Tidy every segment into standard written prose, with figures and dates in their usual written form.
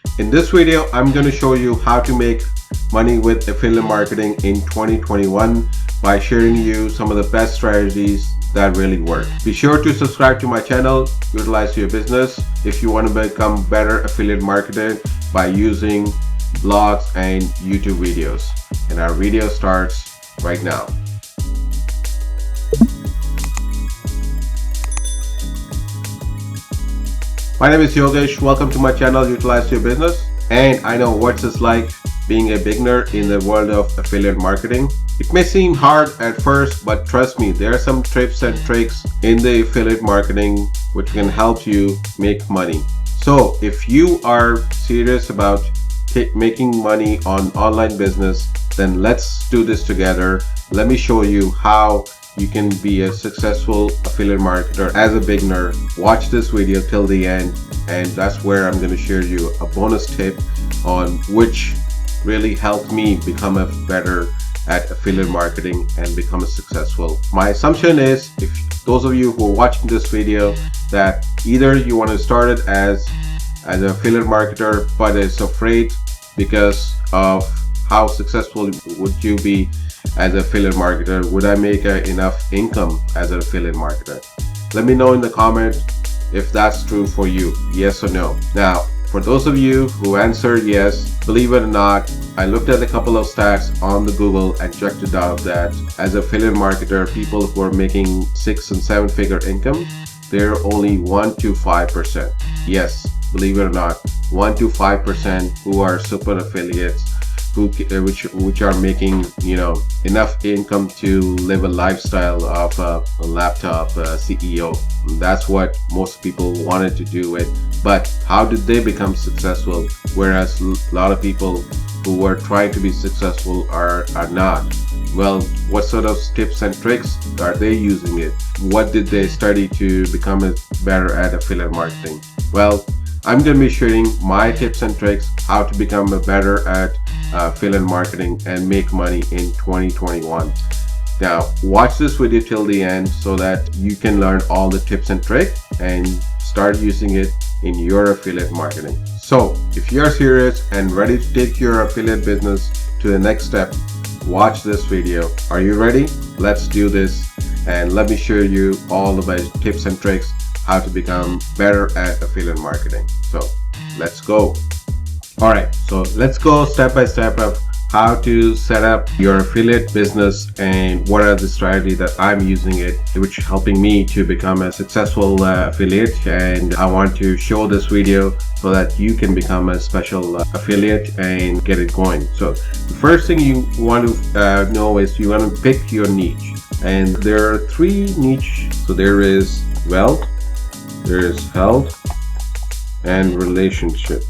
In this video, I'm going to show you how to make money with affiliate marketing in 2021 by sharing you some of the best strategies that really work. Be sure to subscribe to my channel, Utilize Your Business, if you want to become better affiliate marketer by using blogs and YouTube videos. And our video starts right now. My name is Yogesh. Welcome to my channel, Utilize Your Business. And I know what it's like being a beginner in the world of affiliate marketing. It may seem hard at first, but trust me, there are some tips and tricks in the affiliate marketing which can help you make money. So if you are serious about making money on online business, then let's do this together. Let me show you how you can be a successful affiliate marketer as a beginner. Watch this video till the end, and that's where I'm going to share you a bonus tip on which really helped me become a better at affiliate marketing and become a successful. My assumption is, if those of you who are watching this video, that either you want to start it as an affiliate marketer but is afraid because of how successful would you be as an affiliate marketer. Would I make enough income as an affiliate marketer? Let me know in the comment if that's true for you, yes or no. Now, for those of you who answered yes, believe it or not, I looked at a couple of stats on the Google and checked it out that as an affiliate marketer, people who are making 6- and 7-figure income, they're only 1 to 5%. Yes, believe it or not, 1 to 5% who are super affiliates, which are making enough income to live a lifestyle of a laptop CEO. That's what most people wanted to do it, but how did they become successful, whereas a lot of people who were trying to be successful are not? Well, what sort of tips and tricks are they using it? What did they study to become better at affiliate marketing? Well, I'm going to be sharing my tips and tricks how to become better at affiliate marketing and make money in 2021. Now, watch this video till the end so that you can learn all the tips and tricks and start using it in your affiliate marketing. So, if you're serious and ready to take your affiliate business to the next step, watch this video. Are you ready? Let's do this, and let me show you all the best tips and tricks how to become better at affiliate marketing. So let's go. All right, so let's go step by step of how to set up your affiliate business and what are the strategies that I'm using it, which is helping me to become a successful affiliate. And I want to show this video so that you can become a special affiliate and get it going. So the first thing you want to know is you want to pick your niche, and there are 3 niches. So there is wealth, there is health, and relationship.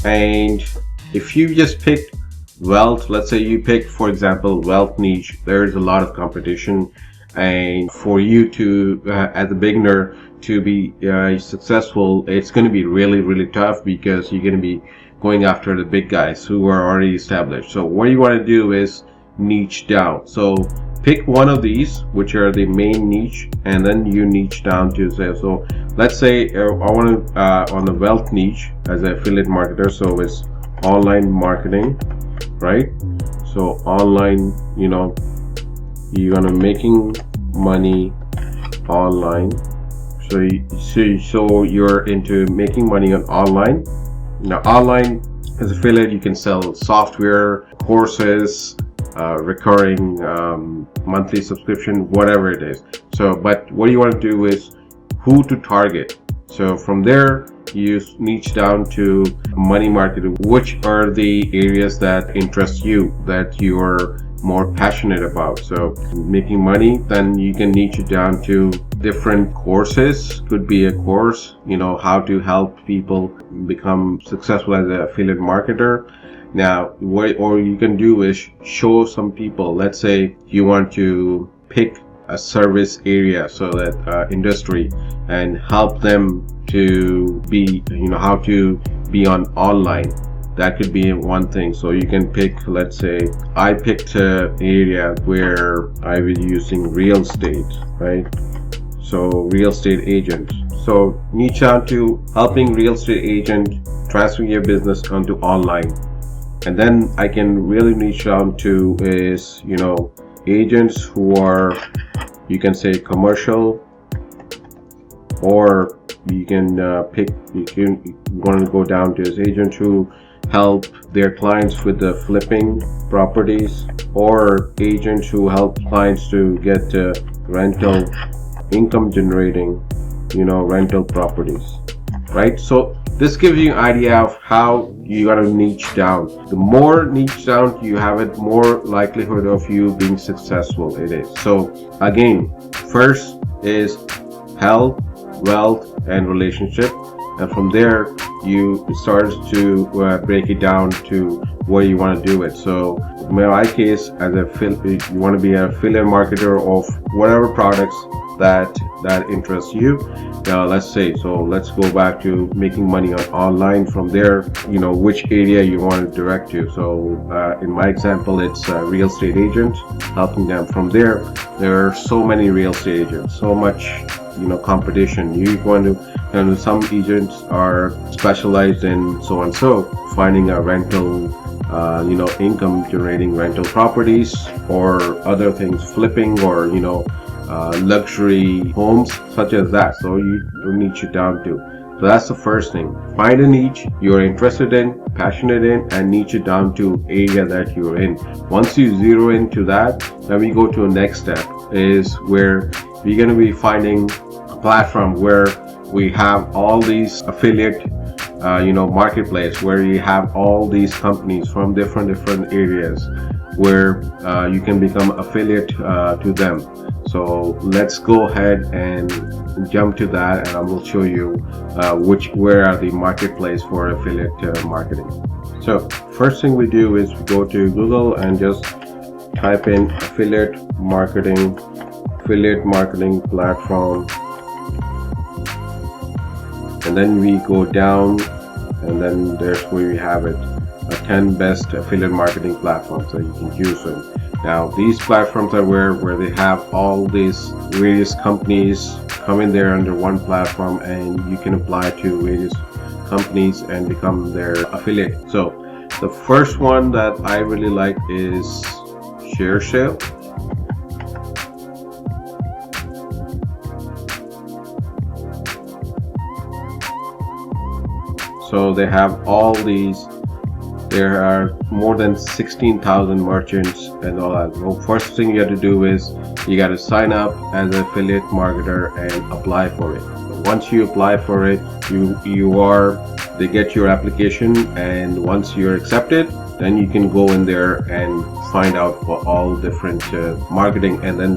And if you just picked wealth, let's say you picked, for example, wealth niche, there's a lot of competition, and for you to as a beginner to be successful, it's going to be really tough because you're going to be going after the big guys who are already established. So what you want to do is niche down. So pick one of these, which are the main niche, and then you niche down to say, so let's say I want to on the wealth niche as an affiliate marketer, so it's online marketing, right? So online, you're gonna making money online. So you're into making money on online. Now, online as affiliate, you can sell software, courses, recurring monthly subscription, whatever it is. So, but what you want to do is who to target. So from there, you niche down to money marketing, which are the areas that interest you, that you are more passionate about. So making money, then you can niche it down to different courses. Could be a course, how to help people become successful as an affiliate marketer. Now, what or you can do is show some people. Let's say you want to pick a service area, so that industry, and help them to be, how to be on online. That could be one thing. So you can pick, let's say I picked an area where I was using real estate, right? So real estate agent. So niche down to helping real estate agent transfer your business onto online. And then I can really niche down to is, agents who are, you can say, commercial, or you can want to go down to his agent who help their clients with the flipping properties, or agents who help clients to get rental income generating, rental properties, right? So this gives you an idea of how you gotta niche down. The more niche down you have it, more likelihood of you being successful it is. So again, first is health, wealth, and relationship, and from there you start to break it down to what you want to do it. So in my case, as you want to be an affiliate marketer of whatever products that interests you. Let's go back to making money online. From there, which area you want to direct to. So in my example, it's a real estate agent, helping them. From there are so many real estate agents, so much competition. You want to, and some agents are specialized in so and so, finding a rental income generating rental properties, or other things, flipping, or luxury homes, such as that. So you niche it down to. So that's the first thing. Find a niche you're interested in, passionate in, and niche it down to area that you're in. Once you zero into that, then we go to the next step, is where we're going to be finding a platform where we have all these affiliate marketplace, where you have all these companies from different areas, where you can become affiliate to them. So let's go ahead and jump to that, and I will show you where are the marketplace for affiliate marketing. So first thing we do is we go to Google and just type in affiliate marketing platform, and then we go down, and then there's where we have it, 10 best affiliate marketing platforms that you can use them. Now these platforms are where they have all these various companies come in there under one platform, and you can apply to various companies and become their affiliate. So the first one that I really like is ShareSale. So they have all these. There are more than 16,000 merchants and all that. So first thing you have to do is you got to sign up as an affiliate marketer and apply for it. So once you apply for it, they get your application, and once you're accepted, then you can go in there and find out for all different marketing, and then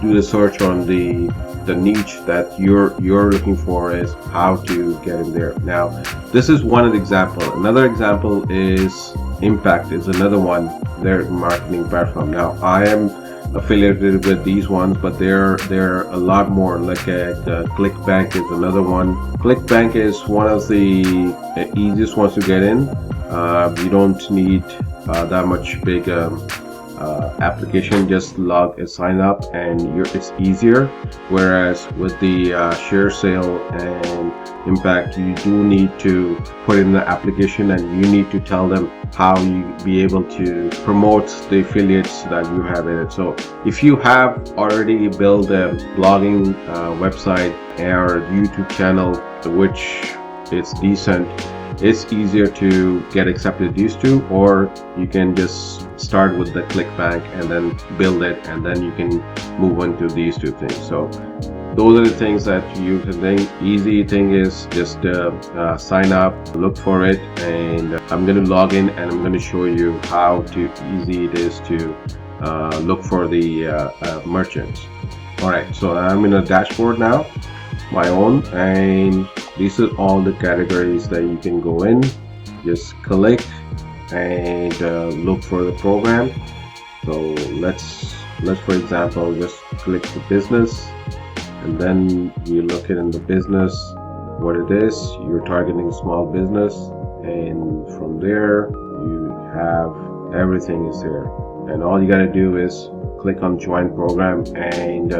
do the search on the niche that you're looking for, is how to get in there. Now this is one example. Another example is Impact, is another one, their marketing platform. Now I am affiliated with these ones, but there are a lot more. Like Clickbank is another one. Clickbank is one of the easiest ones to get in. You don't need that much big application, just sign up, and it's easier. Whereas with the ShareSale and Impact, you do need to put in the application, and you need to tell them how you be able to promote the affiliates that you have in it. So if you have already built a blogging website or YouTube channel which is decent, it's easier to get accepted these two, or you can just start with the Clickbank and then build it, and then you can move on to these two things. So those are the things that you can think. Easy thing is just sign up, look for it, and I'm going to log in, and I'm going to show you how easy it is to look for the merchants. Alright, so I'm in a dashboard now, my own, and these are all the categories that you can go in. Just click and look for the program. So let's for example just click the business, and then you look in the business what it is. You're targeting small business, and from there you have everything is there, and all you got to do is click on join program, and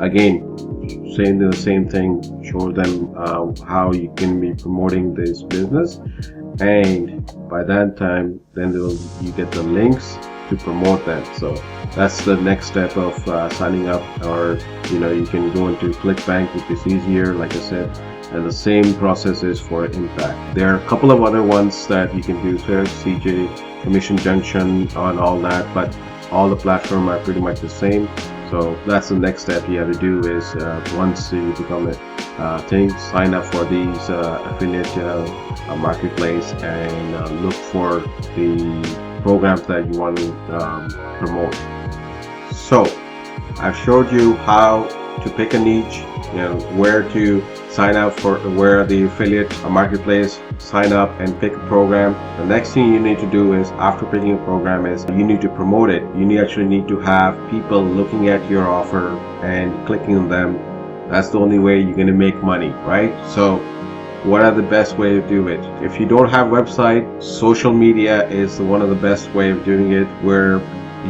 again saying the same thing, show them how you can be promoting this business, and by that time then you get the links to promote them. So that's the next step of signing up. Or you can go into ClickBank, which is easier, like I said, and the same process is for Impact. There are a couple of other ones that you can do, CJ, Commission Junction, on all that, but all the platforms are pretty much the same. So that's the next step you have to do is once you become a thing, sign up for these affiliate marketplace and look for the programs that you want to promote. So I've showed you how to pick a niche, where to sign up for, where the affiliate marketplace, sign up and pick a program. The next thing you need to do is, after picking a program, is you need to promote it. You actually need to have people looking at your offer and clicking on them. That's the only way you're going to make money, right? So what are the best way to do it? If you don't have website, social media is one of the best way of doing it, where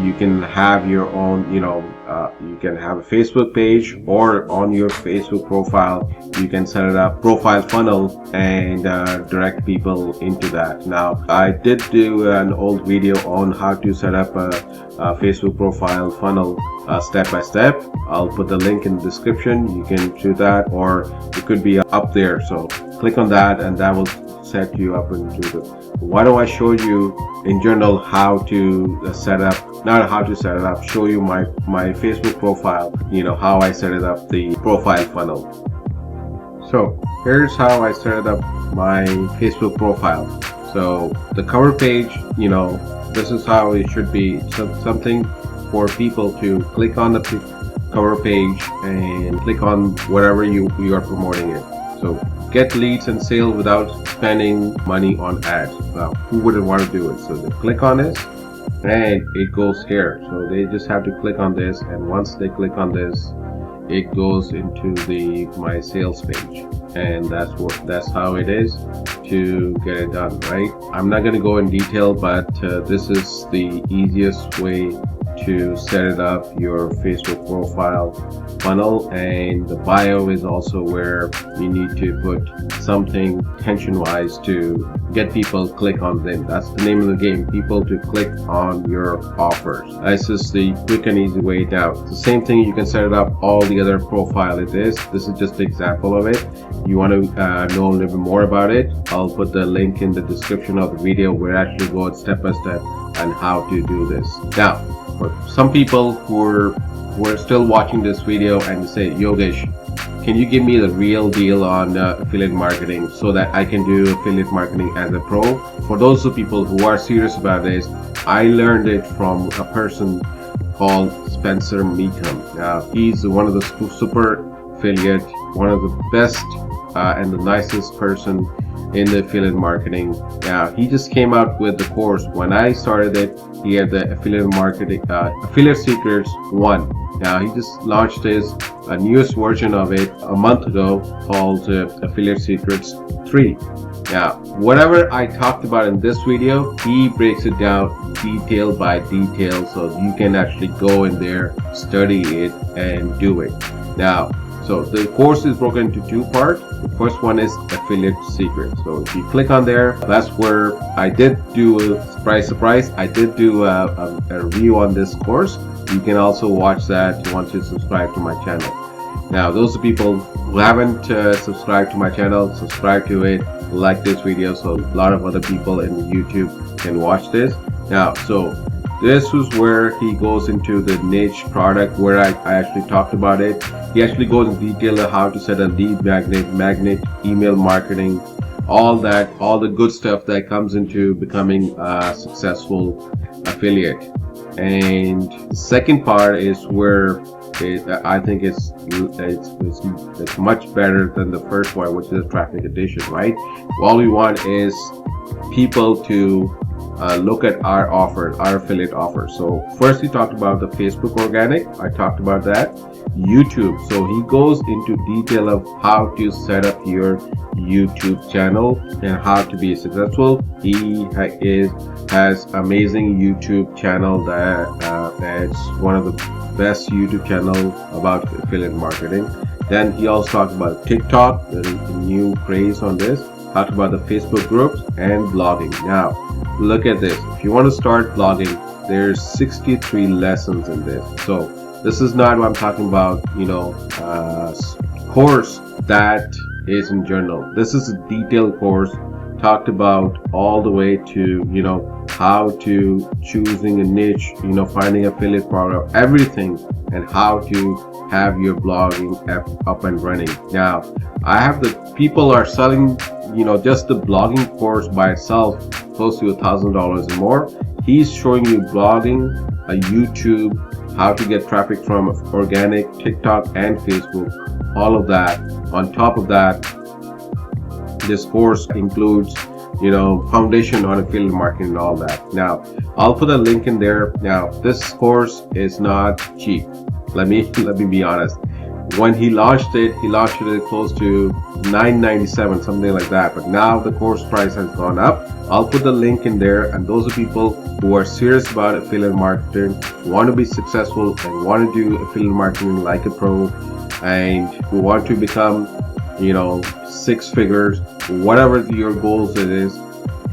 you can have your own, you can have a Facebook page, or on your Facebook profile you can set it up profile funnel and direct people into that. Now, I did do an old video on how to set up a Facebook profile funnel step by step. I'll put the link in the description. You can do that, or it could be up there. So click on that and that will set you up into the. Why don't I show you in general how to set up, not how to set it up, show you my Facebook profile, how I set it up, the profile funnel. So here's how I set up my Facebook profile. So the cover page, this is how it should be. Something for people to click on the cover page and click on whatever you are promoting it. So get leads and sales without spending money on ads. Now, who wouldn't want to do it? So they click on this and it goes here. So they just have to click on this, and once they click on this, it goes into my sales page, and that's how it is to get it done, right? I'm not going to go in detail, but this is the easiest way to set it up, your Facebook profile funnel. And the bio is also where you need to put something tension wise to get people click on them. That's the name of the game, people to click on your offers. This is the quick and easy way now. It's the same thing, you can set it up all the other profile. This is just an example of it. You want to know a little bit more about it, I'll put the link in the description of the video where I actually go step by step on how to do this. Now, for some people who are still watching this video and say, Yogesh, can you give me the real deal on affiliate marketing so that I can do affiliate marketing as a pro? For those of people who are serious about this, I learned it from a person called Spencer Meekham. He's one of the super affiliate, one of the best and the nicest person in the affiliate marketing. He just came out with the course. When I started it, he had the affiliate marketing, affiliate secrets 1. Now he just launched his newest version of it a month ago called affiliate secrets 3. Now, whatever I talked about in this video, he breaks it down detail by detail, so you can actually go in there, study it, and do it. Now, so the course is broken into 2 parts. The first one is affiliate secrets. So if you click on there, that's where I did do a surprise. I did do a review on this course. You can also watch that once you subscribe to my channel. Now, those are people who haven't subscribed to my channel, subscribe to it, like this video so a lot of other people in YouTube can watch this. Now, so this is where he goes into the niche product where I actually talked about it. He actually goes in detail on how to set a lead magnet, email marketing, all the good stuff that comes into becoming a successful affiliate. And the second part is where I think it's much better than the first one, which is traffic addition, right? All we want is people to look at our offer, our affiliate offer. So first he talked about the Facebook organic. I talked about that. YouTube. So he goes into detail of how to set up your YouTube channel and how to be successful. He has amazing YouTube channel that's one of the best YouTube channel about affiliate marketing. Then he also talked about TikTok, the new craze on this, talked about the Facebook groups and blogging. Now, look at this. If you want to start blogging, there's 63 lessons in this. So this is not what I'm talking about, course that is in journal. This is a detailed course, talked about all the way to, how to choosing a niche, finding affiliate program, everything, and how to have your blogging up and running. Now, I have the people are selling, just the blogging course by itself, close to $1,000 and more. He's showing you blogging, YouTube, how to get traffic from organic, TikTok, and Facebook, all of that. On top of that, this course includes, foundation on affiliate marketing and all that. Now, I'll put a link in there. Now, this course is not cheap. Let me be honest. When he launched it close to $9.97, something like that. But now the course price has gone up. I'll put the link in there, and those are people who are serious about affiliate marketing, want to be successful, and want to do affiliate marketing like a pro, and who want to become, six figures, whatever your goals it is.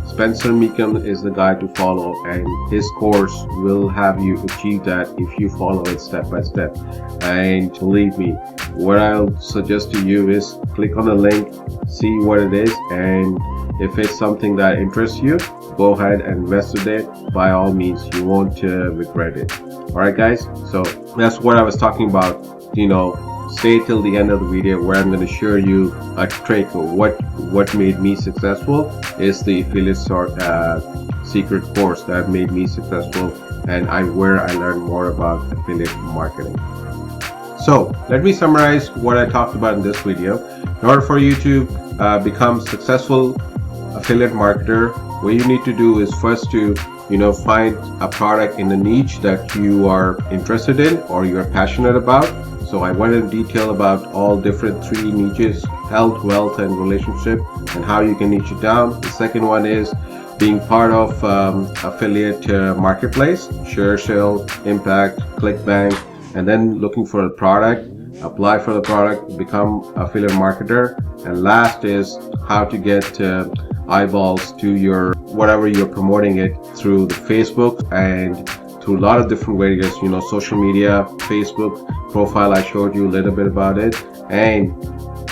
Spencer Meekum is the guy to follow, and his course will have you achieve that if you follow it step by step. And believe me, what I'll suggest to you is click on the link, see what it is, and if it's something that interests you, go ahead and invest with it. By all means, you won't regret it. Alright guys, so that's what I was talking about. Stay till the end of the video where I'm going to show you a trick of what made me successful. Is the affiliate secret course that made me successful, and where I learned more about affiliate marketing. So let me summarize what I talked about in this video. In order for you to become successful affiliate marketer, what you need to do is first to find a product in a niche that you are interested in or you're passionate about. So I went in detail about all different three niches: health, wealth, and relationship, and how you can niche it down. The second one is being part of affiliate marketplace, ShareSale, Impact, ClickBank, and then looking for a product, apply for the product, become affiliate marketer. And last is how to get eyeballs to your whatever you're promoting it through the Facebook and through a lot of different ways, social media, Facebook profile. I showed you a little bit about it. And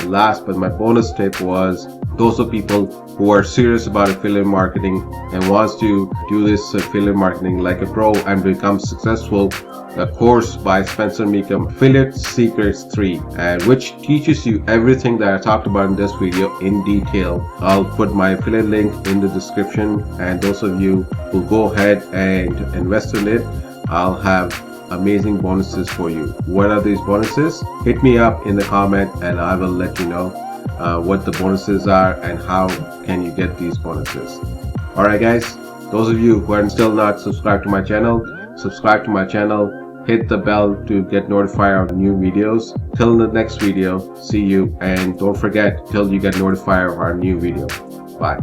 last, but my bonus tip was, those are people who are serious about affiliate marketing and wants to do this affiliate marketing like a pro and become successful. A course by Spencer Meekum, Affiliate Secrets 3, and which teaches you everything that I talked about in this video in detail. I'll put my affiliate link in the description, and those of you who go ahead and invest in it, I'll have amazing bonuses for you. What are these bonuses? Hit me up in the comment and I will let you know what the bonuses are and how can you get these bonuses. Alright guys, those of you who are still not subscribed to my channel, subscribe to my channel, hit the bell to get notified of new videos. Till the next video, see you, and don't forget, till you get notified of our new video. Bye.